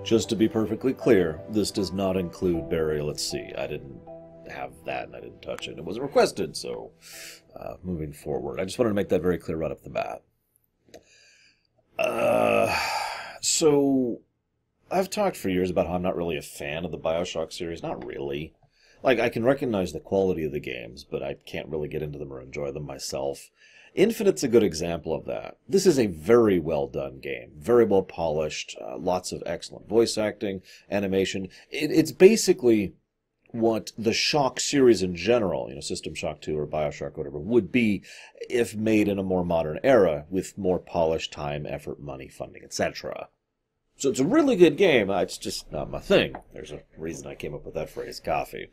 Just to be perfectly clear, this does not include Burial at Sea. I didn't have that and I didn't touch it. It wasn't requested, so moving forward. I just wanted to make that very clear right off the bat. So I've talked for years about how I'm not really a fan of the Bioshock series. Not really. Like, I can recognize the quality of the games, but I can't really get into them or enjoy them myself. Infinite's a good example of that. This is a very well done game, very well polished, lots of excellent voice acting, animation. It's basically what the Shock series in general, System Shock 2 or Bioshock, whatever, would be if made in a more modern era with more polished time, effort, money, funding, etc. So it's a really good game. It's just not my thing. There's a reason I came up with that phrase, coffee.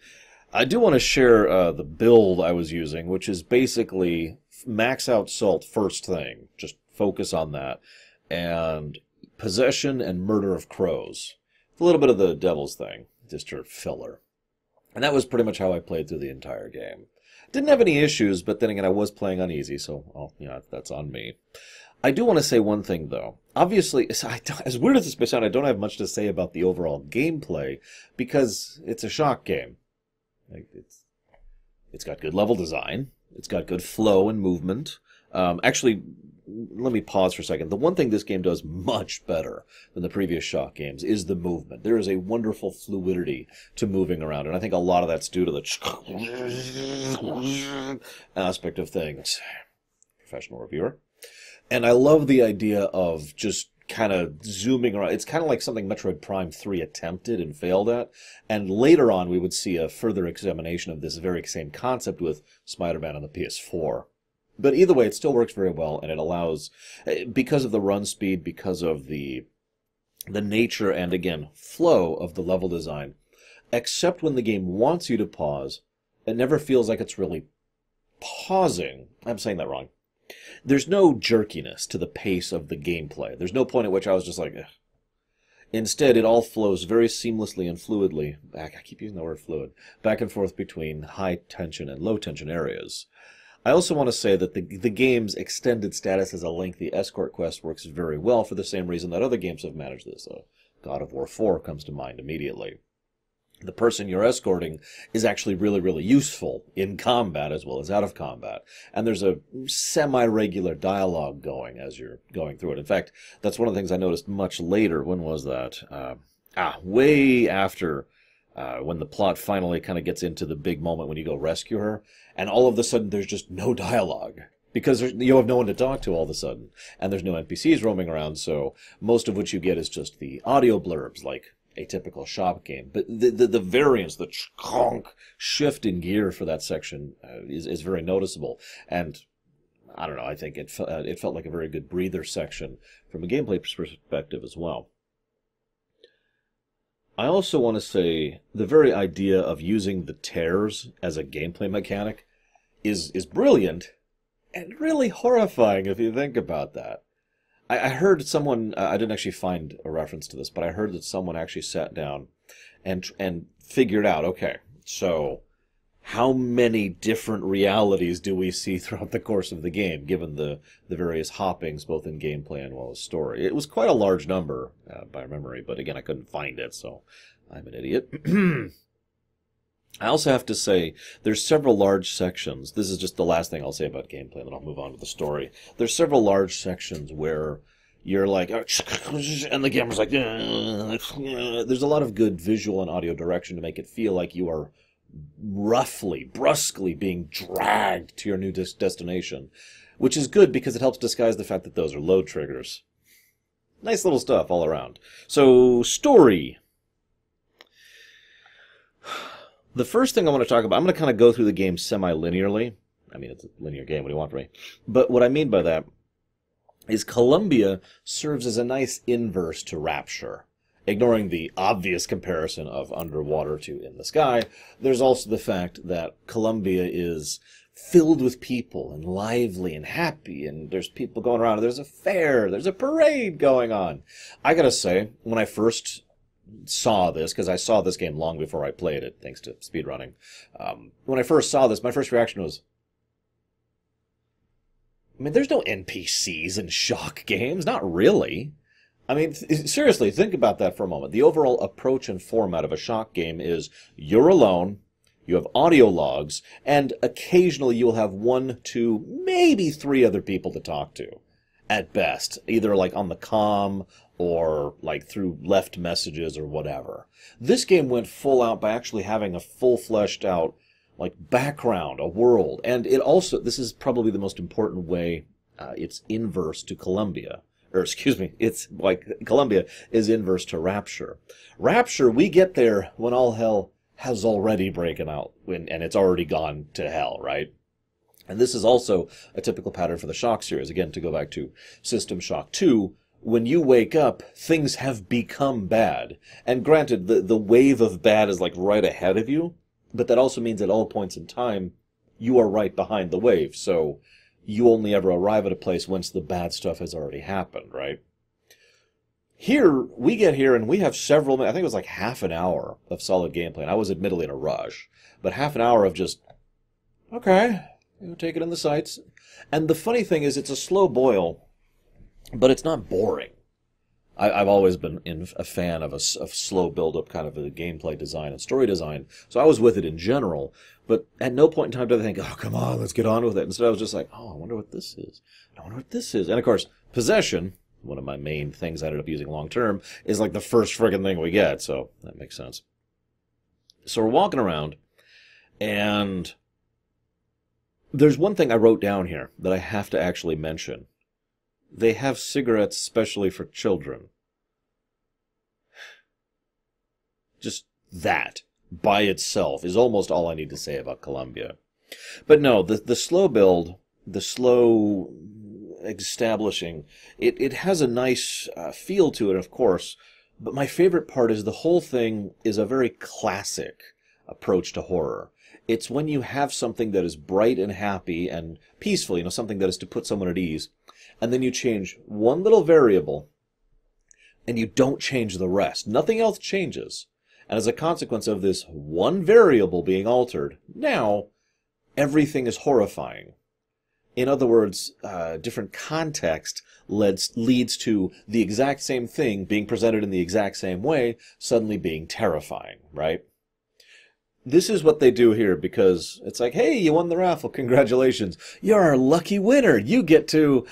I do want to share the build I was using, which is basically max out salt first thing. Just focus on that. And possession and murder of crows. A little bit of the devil's thing, just your filler. And that was pretty much how I played through the entire game. Didn't have any issues, but then again, I was playing on easy, so that's on me. I do want to say one thing, though. Obviously, as weird as this may sound, I don't have much to say about the overall gameplay, because it's a Shock game. It's got good level design. It's got good flow and movement. Actually, let me pause for a second. The one thing this game does much better than the previous Shock games is the movement. There is a wonderful fluidity to moving around, and I think a lot of that's due to the aspect of things. Professional reviewer. And I love the idea of just kind of zooming around. It's kind of like something Metroid Prime 3 attempted and failed at. And later on, we would see a further examination of this very same concept with Spider-Man on the PS4. But either way, it still works very well, and it allows, because of the run speed, because of the nature and, again, flow of the level design, except when the game wants you to pause, it never feels like it's really pausing. I'm saying that wrong. There's no jerkiness to the pace of the gameplay. There's no point at which I was just like, ugh. Instead, it all flows very seamlessly and fluidly. I keep using the word fluid. Back and forth between high tension and low tension areas. I also want to say that the game's extended status as a lengthy escort quest works very well for the same reason that other games have managed this. God of War 4 comes to mind immediately. The person you're escorting is actually really, really useful in combat as well as out of combat. And there's a semi-regular dialogue going as you're going through it. In fact, that's one of the things I noticed much later. When was that? Way after when the plot finally kind of gets into the big moment when you go rescue her. And all of a sudden there's just no dialogue. Because you have no one to talk to all of a sudden. And there's no NPCs roaming around, so most of what you get is just the audio blurbs, like a typical Shock game. But the variance, the shift in gear for that section is very noticeable. And I don't know, I think it felt like a very good breather section from a gameplay perspective as well. I also want to say the very idea of using the tears as a gameplay mechanic is brilliant and really horrifying if you think about that. I heard someone, I didn't actually find a reference to this, but I heard that someone actually sat down and figured out, okay, so how many different realities do we see throughout the course of the game, given the various hoppings, both in gameplay and well as story? It was quite a large number by memory, but again, I couldn't find it, so I'm an idiot. I also have to say, there's several large sections. This is just the last thing I'll say about gameplay, and then I'll move on to the story. There's several large sections where you're like, and the camera's like, there's a lot of good visual and audio direction to make it feel like you are brusquely being dragged to your new destination, which is good because it helps disguise the fact that those are load triggers. Nice little stuff all around. So, story. The first thing I want to talk about, I'm going to kind of go through the game semi-linearly. I mean, it's a linear game. What do you want from me? But what I mean by that is Columbia serves as a nice inverse to Rapture. Ignoring the obvious comparison of underwater to in the sky, there's also the fact that Columbia is filled with people and lively and happy, and there's people going around, and there's a fair, there's a parade going on. I gotta say, when I first saw this, because I saw this game long before I played it, thanks to speedrunning, when I first saw this, my first reaction was, I mean, there's no NPCs in Shock games, not really. I mean, seriously, think about that for a moment. The overall approach and format of a shock game is you're alone, you have audio logs, and occasionally you'll have one, two, maybe three other people to talk to, at best. Either like on the comm or like through left messages or whatever. This game went full out by actually having a full fleshed out like background, a world, and it also, this is probably the most important way, it's inverse to Columbia. Or excuse me, it's like Columbia is inverse to Rapture. Rapture, we get there when all hell has already broken out, and it's already gone to hell, right? And this is also a typical pattern for the Shock series. Again, to go back to System Shock 2, when you wake up, things have become bad. And granted, the wave of bad is like right ahead of you, but that also means at all points in time, you are right behind the wave. So you only ever arrive at a place once the bad stuff has already happened, right? Here, we get here and we have several, I think it was like half an hour of solid gameplay. And I was admittedly in a rush, but half an hour of just, okay, take it in the sights. And the funny thing is, it's a slow boil, but it's not boring. I've always been a fan of slow build-up kind of a gameplay design and story design, so I was with it in general, but at no point in time did I think, oh, come on, let's get on with it. Instead, I was just like, oh, I wonder what this is. I wonder what this is. And, of course, Possession, one of my main things I ended up using long-term, is like the first friggin' thing we get, so that makes sense. So we're walking around, and there's one thing I wrote down here that I have to actually mention. They have cigarettes specially for children. Just that, by itself, is almost all I need to say about Columbia. But no, the slow build, the slow establishing, it has a nice feel to it, of course, but my favorite part is the whole thing is a very classic approach to horror. It's when you have something that is bright and happy and peaceful, something that is to put someone at ease, and then you change one little variable, and you don't change the rest. Nothing else changes. And as a consequence of this one variable being altered, now everything is horrifying. In other words, different context leads to the exact same thing being presented in the exact same way, suddenly being terrifying, right? This is what they do here, because it's like, hey, you won the raffle, congratulations. You're our lucky winner. You get to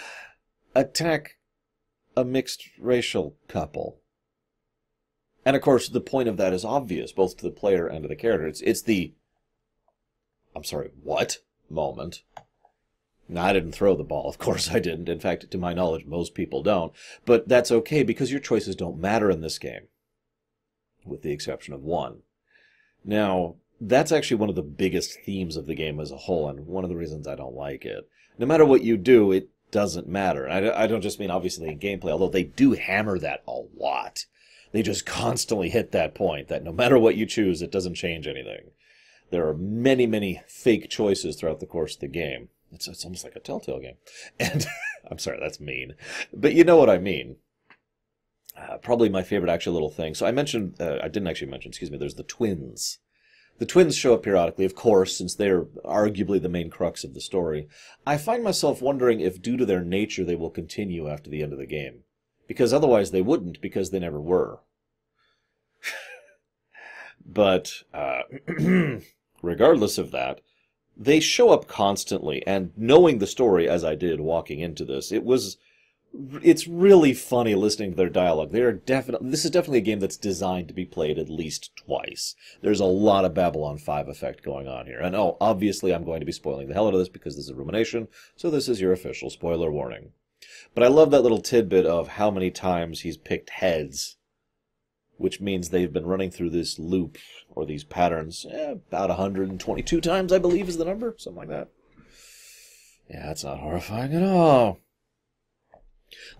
attack a mixed racial couple. And of course, the point of that is obvious, both to the player and to the character. It's the, I'm sorry, what moment. No, I didn't throw the ball. Of course I didn't. In fact, to my knowledge, most people don't. But that's okay, because your choices don't matter in this game, with the exception of one. Now, that's actually one of the biggest themes of the game as a whole, and one of the reasons I don't like it. No matter what you do, it doesn't matter. I don't just mean obviously in gameplay, although they do hammer that a lot. They just constantly hit that point, that no matter what you choose, it doesn't change anything. There are many, many fake choices throughout the course of the game. It's almost like a Telltale game. And, I'm sorry, that's mean. But you know what I mean. Probably my favorite actual little thing. So I didn't actually mention, there's the twins. The twins show up periodically, of course, since they're arguably the main crux of the story. I find myself wondering if, due to their nature, they will continue after the end of the game. Because otherwise they wouldn't, because they never were. But, regardless of that, they show up constantly, and knowing the story as I did walking into this, it's really funny listening to their dialogue. This is definitely a game that's designed to be played at least twice. There's a lot of Babylon 5 effect going on here. And obviously I'm going to be spoiling the hell out of this because this is Rumination, so this is your official spoiler warning. But I love that little tidbit of how many times he's picked heads, which means they've been running through this loop, or these patterns, about 122 times, I believe is the number, something like that. Yeah, that's not horrifying at all.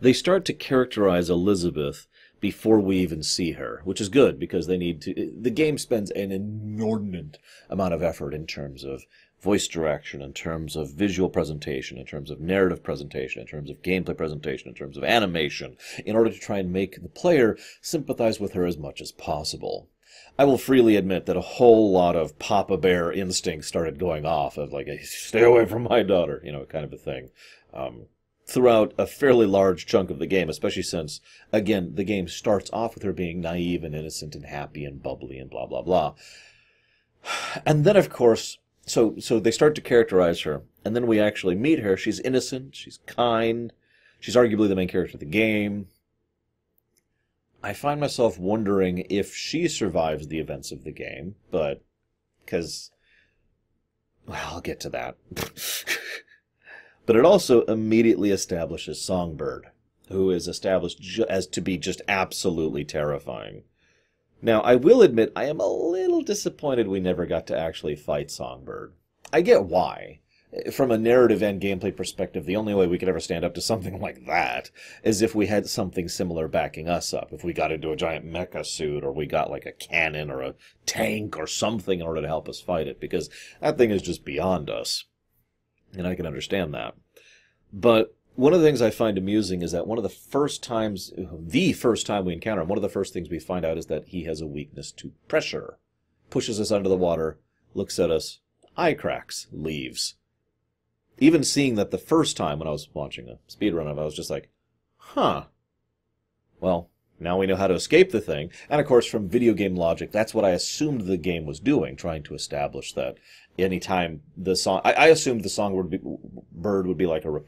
They start to characterize Elizabeth before we even see her, which is good, because they need to. The game spends an inordinate amount of effort in terms of voice direction, in terms of visual presentation, in terms of narrative presentation, in terms of gameplay presentation, in terms of animation, in order to try and make the player sympathize with her as much as possible. I will freely admit that a whole lot of Papa Bear instincts started going off of, like, stay away from my daughter, kind of a thing. throughout a fairly large chunk of the game, especially since, again, the game starts off with her being naive and innocent and happy and bubbly and blah, blah, blah. And then, of course, so they start to characterize her, and then we actually meet her. She's innocent, she's kind, she's arguably the main character of the game. I find myself wondering if she survives the events of the game, but, because, well, I'll get to that. But it also immediately establishes Songbird, who is established as to be just absolutely terrifying. Now, I will admit, I am a little disappointed we never got to actually fight Songbird. I get why. From a narrative and gameplay perspective, the only way we could ever stand up to something like that is if we had something similar backing us up. If we got into a giant mecha suit, or we got like a cannon or a tank or something in order to help us fight it, because that thing is just beyond us. And I can understand that. But one of the things I find amusing is that the first time we encounter him, one of the first things we find out is that he has a weakness to pressure. Pushes us under the water, looks at us, eye cracks, leaves. Even seeing that the first time when I was watching a speedrun of it, I was just like, huh. Well, now we know how to escape the thing. And of course, from video game logic, that's what I assumed the game was doing, trying to establish that anytime the song... I assumed the Songbird would be like a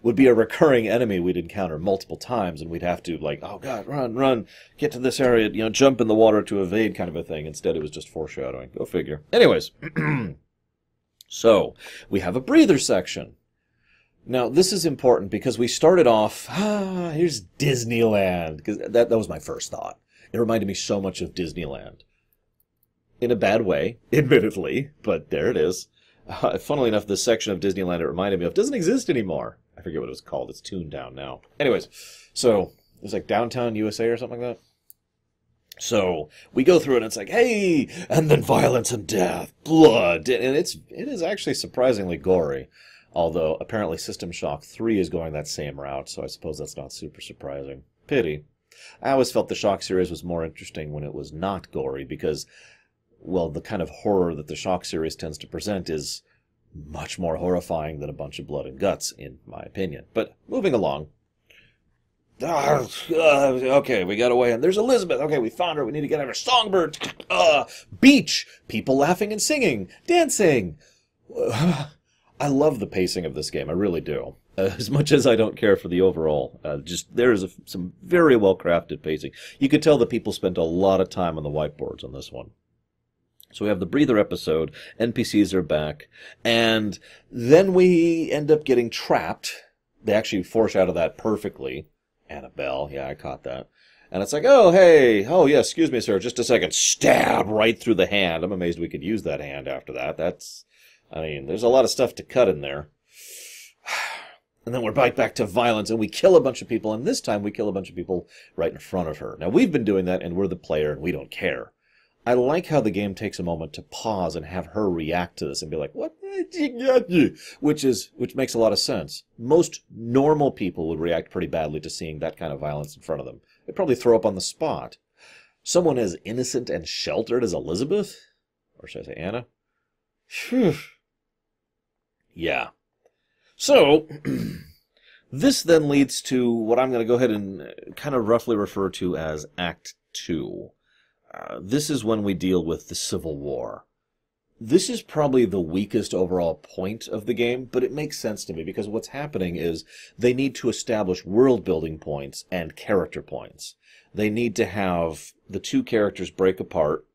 would be a recurring enemy we'd encounter multiple times, and we'd have to, like, oh god, run, get to this area, jump in the water to evade kind of a thing. Instead, it was just foreshadowing. Go figure. Anyways, so, we have a breather section. Now, this is important because we started off, here's Disneyland, because that was my first thought. It reminded me so much of Disneyland. In a bad way, admittedly, but there it is. Funnily enough, this section of Disneyland it reminded me of doesn't exist anymore. I forget what it was called. It's tuned down now. Anyways, so it was like Downtown USA or something like that. So we go through it and it's like, hey, and then violence and death, blood, and it is actually surprisingly gory. Although apparently System Shock 3 is going that same route, so I suppose that's not super surprising. Pity. I always felt the Shock series was more interesting when it was not gory because, well, the kind of horror that the Shock series tends to present is much more horrifying than a bunch of blood and guts, in my opinion. But moving along. Okay, we got away, and there's Elizabeth. Okay, we found her. We need to get her. Songbird. Beach. People laughing and singing. Dancing. I love the pacing of this game. I really do. As much as I don't care for the overall, there is some very well-crafted pacing. You could tell that people spent a lot of time on the whiteboards on this one. So we have the breather episode, NPCs are back, and then we end up getting trapped. They actually foreshadow that perfectly. Annabelle, yeah, I caught that. And it's like, oh, hey, oh, yeah, excuse me, sir, just a second. Stab right through the hand. I'm amazed we could use that hand after that. There's a lot of stuff to cut in there. And then we're back to violence, and we kill a bunch of people, and this time we kill a bunch of people right in front of her. Now, we've been doing that, and we're the player, and we don't care. I like how the game takes a moment to pause and have her react to this and be like, what? Which makes a lot of sense. Most normal people would react pretty badly to seeing that kind of violence in front of them. They'd probably throw up on the spot. Someone as innocent and sheltered as Elizabeth? Or should I say Anna? Phew. Yeah. So, this then leads to what I'm going to go ahead and kind of roughly refer to as Act 2. This is when we deal with the Civil War. This is probably the weakest overall point of the game, but it makes sense to me because what's happening is they need to establish world-building points and character points. They need to have the two characters break apart,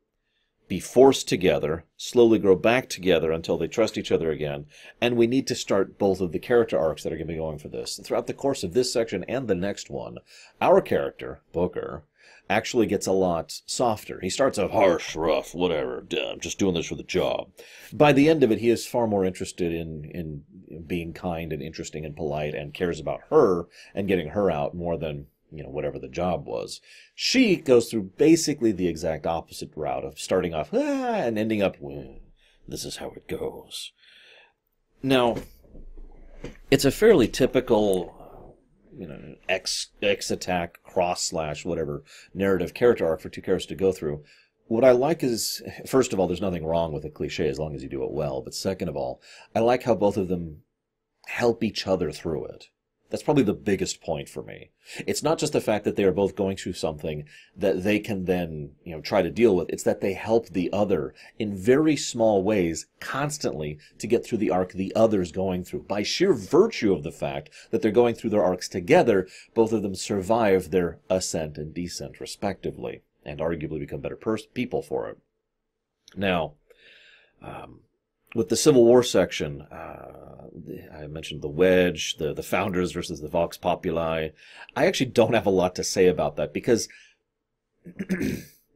be forced together, slowly grow back together until they trust each other again, and we need to start both of the character arcs that are going to be going for this. Throughout the course of this section and the next one, our character, Booker, actually gets a lot softer. He starts off harsh, rough, whatever, I'm just doing this for the job. By the end of it, he is far more interested in being kind and interesting and polite and cares about her and getting her out more than, whatever the job was. She goes through basically the exact opposite route of starting off, and ending up, this is how it goes. Now, it's a fairly typical X attack, cross / whatever narrative character arc for two characters to go through. What I like is, first of all, there's nothing wrong with a cliche as long as you do it well. But second of all, I like how both of them help each other through it. That's probably the biggest point for me. It's not just the fact that they are both going through something that they can then, try to deal with. It's that they help the other in very small ways constantly to get through the arc the other's going through. By sheer virtue of the fact that they're going through their arcs together, both of them survive their ascent and descent respectively, and arguably become better people for it. Now, with the Civil War section, I mentioned the Wedge, the Founders versus the Vox Populi. I actually don't have a lot to say about that because,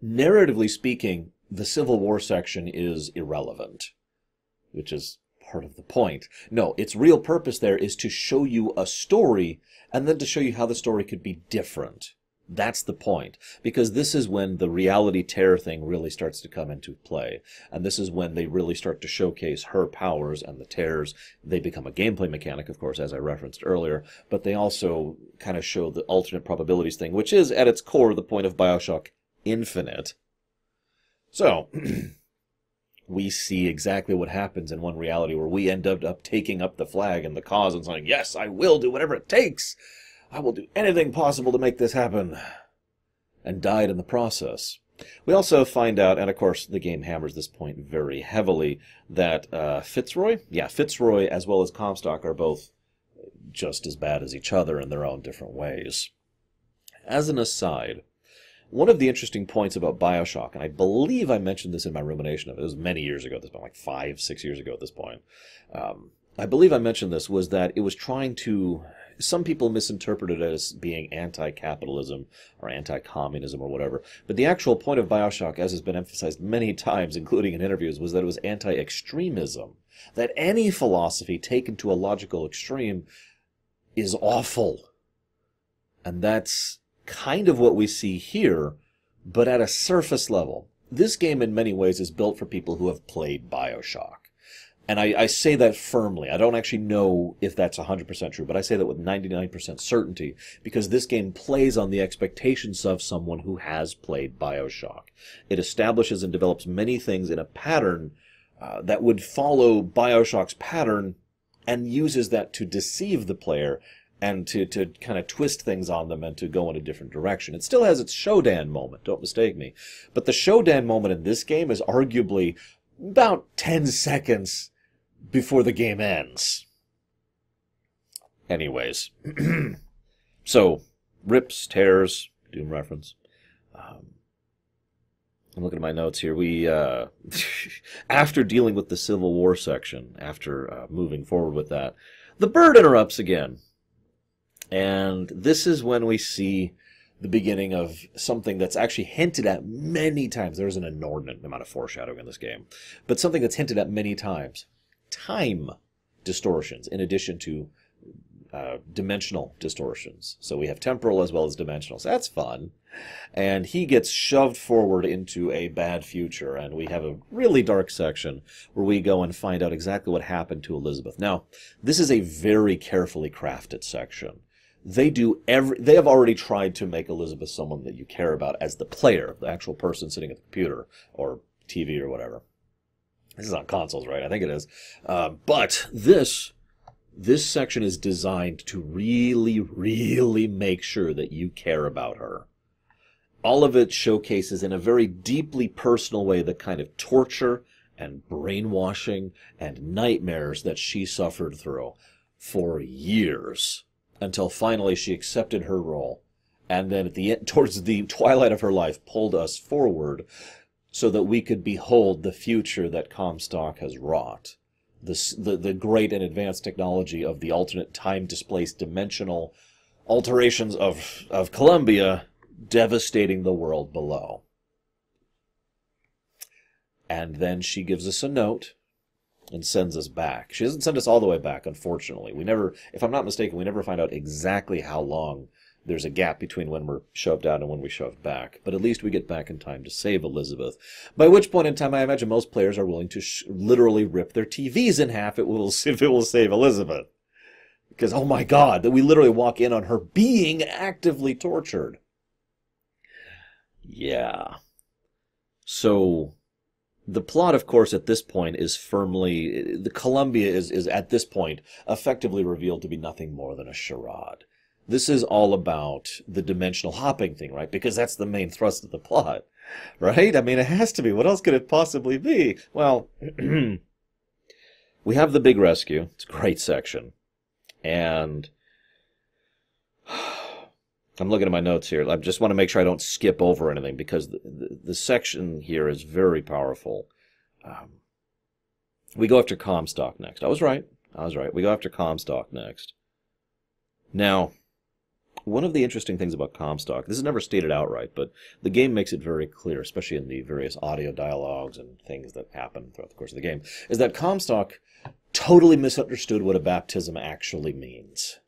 narratively speaking, the Civil War section is irrelevant, which is part of the point. No, its real purpose there is to show you a story and then to show you how the story could be different. That's the point, because this is when the reality tear thing really starts to come into play, and this is when they really start to showcase her powers, and the tears, they become a gameplay mechanic, of course, as I referenced earlier, but they also kind of show the alternate probabilities thing, which is, at its core, the point of Bioshock Infinite. So, we see exactly what happens in one reality, where we end up taking up the flag and the cause and saying, yes, I will do whatever it takes! I will do anything possible to make this happen, and died in the process. We also find out, and of course the game hammers this point very heavily, that Fitzroy, as well as Comstock are both just as bad as each other in their own different ways. As an aside, one of the interesting points about Bioshock, and I believe I mentioned this in my rumination of it, was many years ago at this point, like 5-6 years ago at this point, I believe I mentioned this, was that it was trying to... Some people misinterpret it as being anti-capitalism or anti-communism or whatever. But the actual point of Bioshock, as has been emphasized many times, including in interviews, was that it was anti-extremism. That any philosophy taken to a logical extreme is awful. And that's kind of what we see here, but at a surface level. This game in many ways is built for people who have played Bioshock. And I say that firmly. I don't actually know if that's 100% true, but I say that with 99% certainty, because this game plays on the expectations of someone who has played Bioshock. It establishes and develops many things in a pattern that would follow Bioshock's pattern and uses that to deceive the player and to kind of twist things on them and to go in a different direction. It still has its Shodan moment, don't mistake me. But the Shodan moment in this game is arguably about 10 seconds before the game ends. Anyways. So, rips, tears, Doom reference. I'm looking at my notes here. We, after dealing with the Civil War section, after moving forward with that, the bird interrupts again. And this is when we see the beginning of something that's actually hinted at many times. There's an inordinate amount of foreshadowing in this game. But something that's hinted at many times. Time distortions, in addition to dimensional distortions. So we have temporal as well as dimensional. So that's fun. And he gets shoved forward into a bad future, and we have a really dark section where we go and find out exactly what happened to Elizabeth. Now, this is a very carefully crafted section. They have already tried to make Elizabeth someone that you care about as the player, the actual person sitting at the computer or TV or whatever. This is on consoles, right? I think it is. But this section is designed to really, really make sure that you care about her. All of it showcases in a very deeply personal way the kind of torture and brainwashing and nightmares that she suffered through for years, until finally she accepted her role, and then at the end, towards the twilight of her life, pulled us forward so that we could behold the future that Comstock has wrought. The great and advanced technology of the alternate time-displaced dimensional alterations of Columbia devastating the world below. And then she gives us a note and sends us back. She doesn't send us all the way back, unfortunately. We never, if I'm not mistaken, we never find out exactly how long there's a gap between when we're shoved out and when we shoved back. But at least we get back in time to save Elizabeth. By which point in time, I imagine most players are willing to literally rip their TVs in half if it will save Elizabeth. Because, oh my God, that we literally walk in on her being actively tortured. Yeah. So, The plot, of course, at this point is firmly... The Columbia is at this point effectively revealed to be nothing more than a charade. This is all about the dimensional hopping thing, right? Because that's the main thrust of the plot, right? I mean, it has to be. What else could it possibly be? Well, we have the big rescue. It's a great section. And I'm looking at my notes here. I just want to make sure I don't skip over anything because the section here is very powerful. We go after Comstock next. I was right. We go after Comstock next. Now, one of the interesting things about Comstock, this is never stated outright, but the game makes it very clear, especially in the various audio dialogues and things that happen throughout the course of the game, is that Comstock totally misunderstood what a baptism actually means.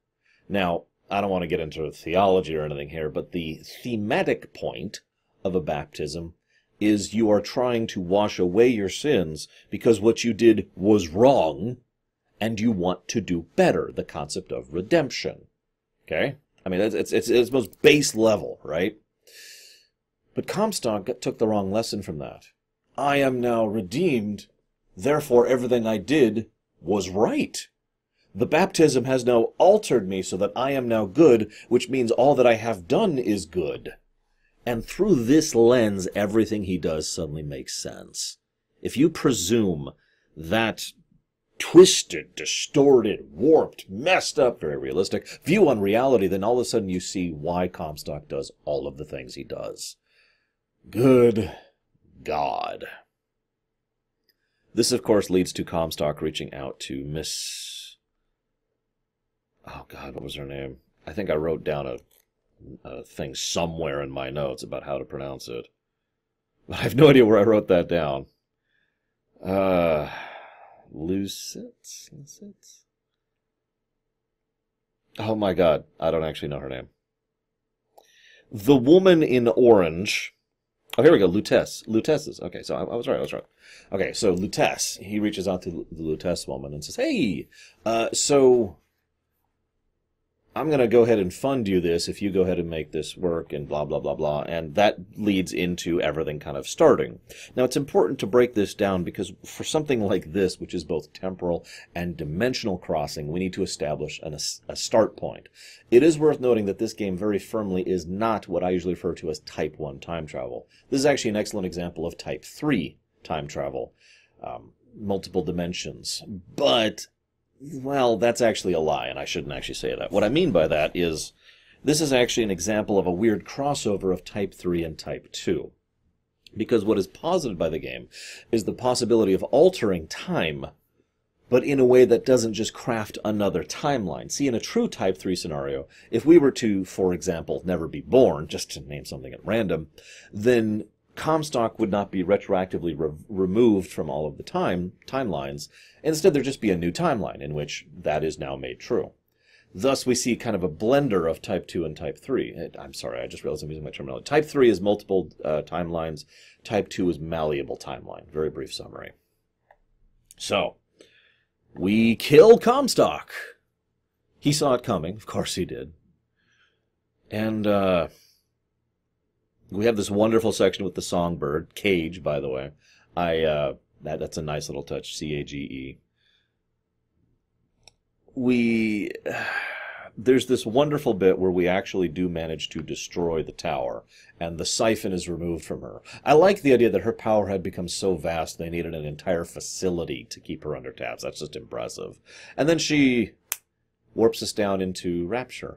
Now, I don't want to get into theology or anything here, but the thematic point of a baptism is you are trying to wash away your sins because what you did was wrong and you want to do better, the concept of redemption. Okay? I mean, it's most base level, right? But Comstock took the wrong lesson from that. I am now redeemed, therefore everything I did was right. The baptism has now altered me so that I am now good, which means all that I have done is good. And through this lens, everything he does suddenly makes sense. If you presume that twisted, distorted, warped, messed up, very realistic view on reality, then all of a sudden you see why Comstock does all of the things he does. Good God. This, of course, leads to Comstock reaching out to Miss... Oh, God, what was her name? I think I wrote down a thing somewhere in my notes about how to pronounce it. But I have no idea where I wrote that down. Lucette? Oh, my God. I don't actually know her name. The woman in orange... Oh, here we go. Lutesses. Okay, so I was right. Okay, so Lutess. He reaches out to the Lutess woman and says, hey, so I'm going to go ahead and fund you this if you go ahead and make this work and blah, blah, blah, blah. And that leads into everything kind of starting. Now, it's important to break this down because for something like this, which is both temporal and dimensional crossing, we need to establish a start point. It is worth noting that this game very firmly is not what I usually refer to as Type 1 time travel. This is actually an excellent example of Type 3 time travel, multiple dimensions. But... well, that's actually a lie, and I shouldn't actually say that. What I mean by that is, this is actually an example of a weird crossover of Type 3 and Type 2. Because what is posited by the game is the possibility of altering time, but in a way that doesn't just craft another timeline. See, in a true Type 3 scenario, if we were to, for example, never be born, just to name something at random, then Comstock would not be retroactively removed from all of the timelines. Instead, there'd just be a new timeline in which that is now made true. Thus, we see kind of a blender of Type 2 and Type 3. I'm sorry, I just realized I'm using my terminology. Type 3 is multiple timelines. Type 2 is malleable timeline. Very brief summary. So, we kill Comstock. He saw it coming. Of course he did. And, we have this wonderful section with the songbird, Cage, by the way. That's a nice little touch, C-A-G-E. There's this wonderful bit where we actually do manage to destroy the tower, and the siphon is removed from her. I like the idea that her power had become so vast they needed an entire facility to keep her under tabs. That's just impressive. And then she warps us down into Rapture.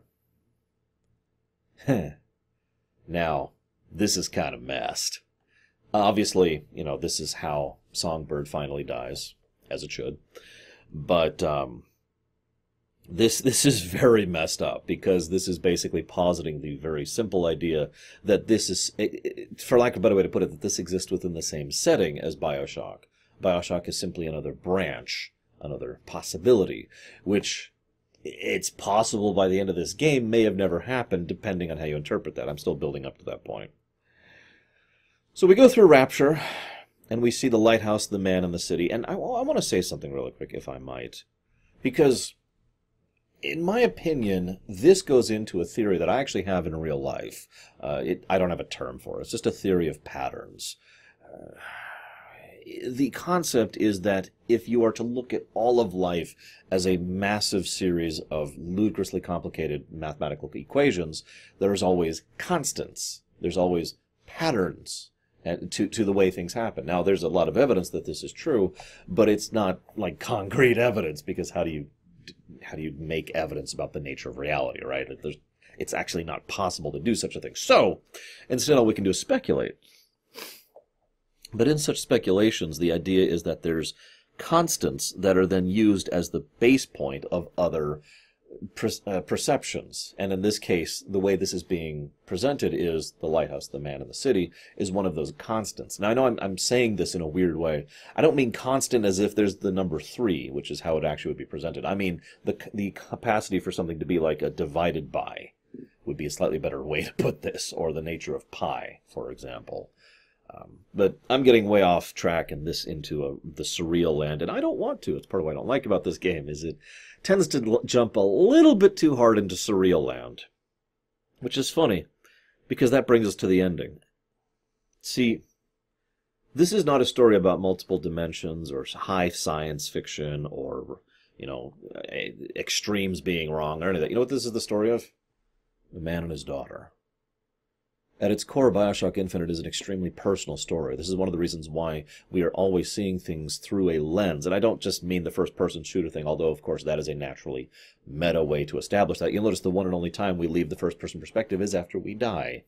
Now... this is kind of messed. Obviously, you know, this is how Songbird finally dies, as it should. But this is very messed up, because this is basically positing the very simple idea that this is, for lack of a better way to put it, that this exists within the same setting as Bioshock. Bioshock is simply another branch, another possibility, which... it's possible by the end of this game may have never happened, depending on how you interpret that. I'm still building up to that point. So we go through Rapture, and we see the lighthouse, the man, and the city. And I want to say something really quick, if I might. Because, in my opinion, this goes into a theory that I actually have in real life. I don't have a term for it. It's just a theory of patterns. the concept is that if you are to look at all of life as a massive series of ludicrously complicated mathematical equations, there's always constants. There's always patterns to the way things happen. Now, there's a lot of evidence that this is true, but it's not like concrete evidence, because how do you make evidence about the nature of reality, right? It's actually not possible to do such a thing. So, instead all we can do is speculate. But in such speculations, the idea is that there's constants that are then used as the base point of other perceptions. And in this case, the way this is being presented is the lighthouse, the man in the city, is one of those constants. Now, I know I'm saying this in a weird way. I don't mean constant as if there's the number 3, which is how it actually would be presented. I mean the capacity for something to be like a divided by would be a slightly better way to put this, or the nature of pi, for example. But I'm getting way off track and this into the surreal land, and I don't want to. It's part of what I don't like about this game, is it tends to jump a little bit too hard into surreal land. Which is funny, because that brings us to the ending. See, this is not a story about multiple dimensions or high science fiction or, extremes being wrong or anything. You know what this is the story of? The man and his daughter. At its core, Bioshock Infinite is an extremely personal story. This is one of the reasons why we are always seeing things through a lens. And I don't just mean the first-person shooter thing, although, of course, that is a naturally meta way to establish that. You'll notice the one and only time we leave the first-person perspective is after we die.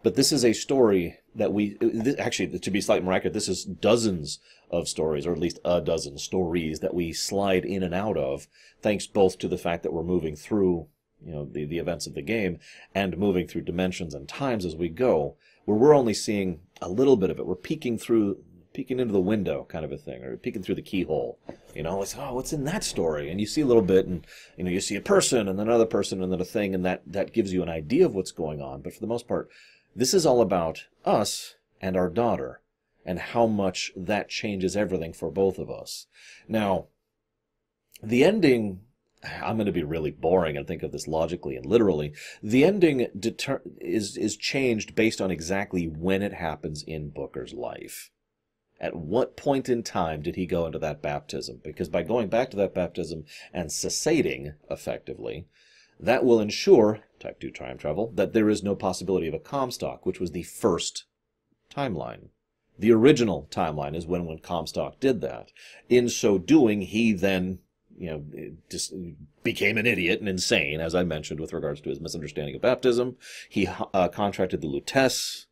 But this is a story that actually, to be slightly more accurate, this is dozens of stories, or at least a dozen stories that we slide in and out of, thanks both to the fact that we're moving through the events of the game, and moving through dimensions and times as we go, where we're only seeing a little bit of it. We're peeking into the window kind of a thing, or peeking through the keyhole. It's, what's in that story? And you see a little bit, and, you see a person, and then another person, and then a thing, and that gives you an idea of what's going on. But for the most part, this is all about us and our daughter, and how much that changes everything for both of us. Now, the ending... I'm going to be really boring and think of this logically and literally. The ending is changed based on exactly when it happens in Booker's life. At what point in time did he go into that baptism? Because by going back to that baptism and cessating, effectively, that will ensure, Type 2 time travel, that there is no possibility of a Comstock, which was the first timeline. The original timeline is when Comstock did that. In so doing, he then... just became an idiot and insane, as I mentioned, with regards to his misunderstanding of baptism. He contracted the Lutece,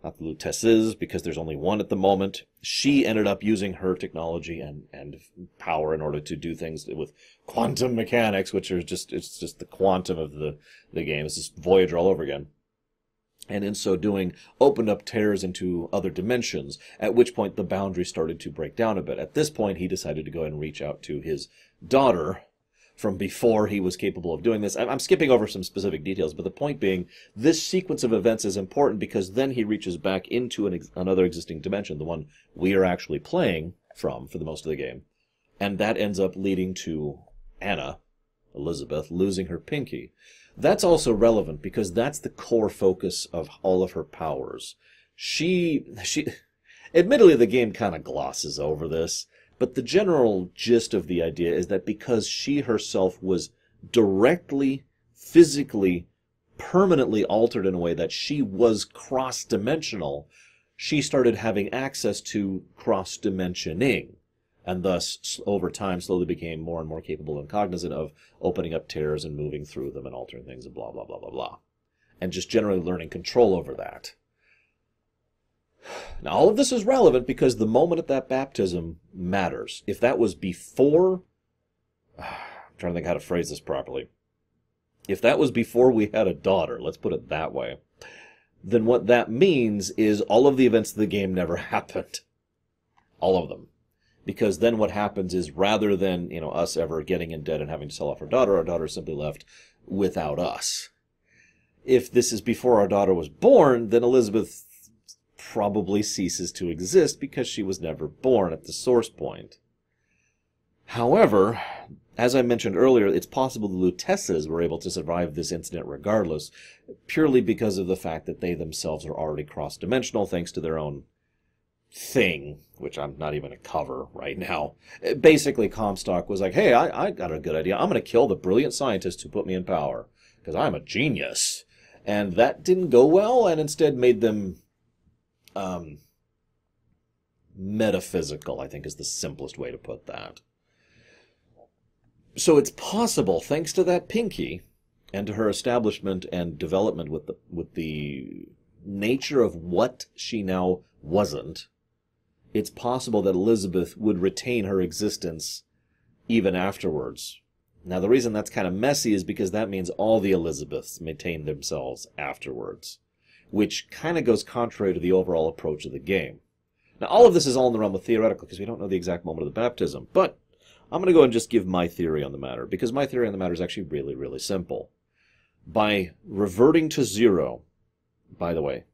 not the Lutesses, because there's only one at the moment. She ended up using her technology and power in order to do things with quantum mechanics, which are it's just the quantum of the game. It's just Voyager all over again. And in so doing, opened up tears into other dimensions, at which point the boundary started to break down a bit. At this point, he decided to go and reach out to his daughter from before he was capable of doing this. I'm skipping over some specific details, but the point being, this sequence of events is important because then he reaches back into another existing dimension, the one we are actually playing from for the most of the game. And that ends up leading to Anna, Elizabeth, losing her pinky. That's also relevant because that's the core focus of all of her powers. She admittedly, the game kind of glosses over this, but the general gist of the idea is that because she herself was directly, physically, permanently altered in a way that she was cross-dimensional, she started having access to cross-dimensioning, and thus, over time, slowly became more and more capable and cognizant of opening up tears and moving through them and altering things and blah, blah, blah, blah, blah. And just generally learning control over that. Now, all of this is relevant because the moment at that baptism matters. If that was before... I'm trying to think how to phrase this properly. If that was before we had a daughter, let's put it that way, then what that means is all of the events of the game never happened. All of them. Because then what happens is, rather than, us ever getting in debt and having to sell off our daughter is simply left without us. If this is before our daughter was born, then Elizabeth probably ceases to exist because she was never born at the source point. However, as I mentioned earlier, it's possible the Lutesses were able to survive this incident regardless, purely because of the fact that they themselves are already cross-dimensional thanks to their own thing, which I'm not even going to cover right now. Basically, Comstock was like, hey, I got a good idea. I'm going to kill the brilliant scientists who put me in power, because I'm a genius. And that didn't go well, and instead made them metaphysical, I think is the simplest way to put that. So it's possible, thanks to that Pinky, and to her establishment and development with the nature of what she now wasn't, it's possible that Elizabeth would retain her existence even afterwards. Now, the reason that's kind of messy is because that means all the Elizabeths maintain themselves afterwards, which kind of goes contrary to the overall approach of the game. Now, all of this is all in the realm of theoretical because we don't know the exact moment of the baptism, but I'm going to go and just give my theory on the matter, because my theory on the matter is actually really, really simple. By reverting to zero, by the way,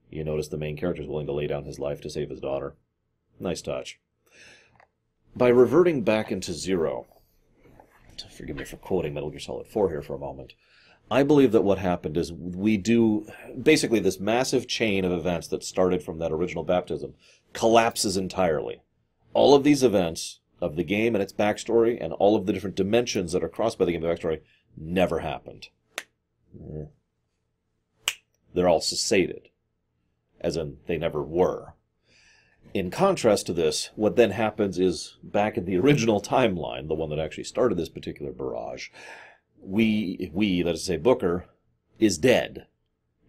you notice the main character is willing to lay down his life to save his daughter. Nice touch. By reverting back into zero, forgive me for quoting Metal Gear Solid 4 here for a moment, I believe that what happened is we do, basically this massive chain of events that started from that original baptism collapses entirely. All of these events of the game and its backstory and all of the different dimensions that are crossed by the game and backstory never happened. They're all cessated, as in they never were. In contrast to this, what then happens is, back in the original timeline, the one that actually started this particular barrage, we, that is to say Booker, is dead,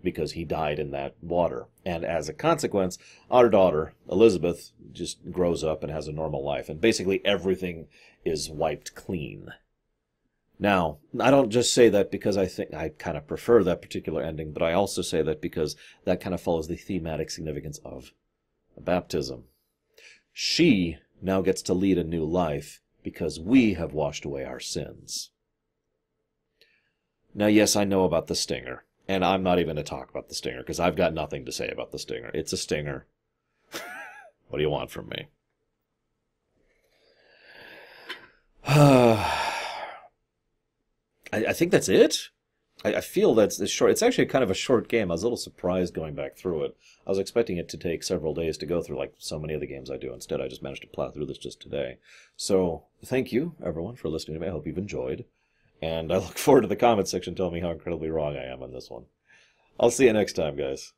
because he died in that water. And as a consequence, our daughter, Elizabeth, just grows up and has a normal life. And basically everything is wiped clean. Now, I don't just say that because I think I kind of prefer that particular ending, but I also say that because that kind of follows the thematic significance of baptism. She now gets to lead a new life because we have washed away our sins. Now, yes, I know about the stinger, and I'm not even going to talk about the stinger because I've got nothing to say about the stinger. It's a stinger. What do you want from me? I think that's it. I feel that's short. It's actually kind of a short game. I was a little surprised going back through it. I was expecting it to take several days to go through, like so many of the games I do. Instead, I just managed to plow through this just today. So, thank you, everyone, for listening to me. I hope you've enjoyed. And I look forward to the comment section telling me how incredibly wrong I am on this one. I'll see you next time, guys.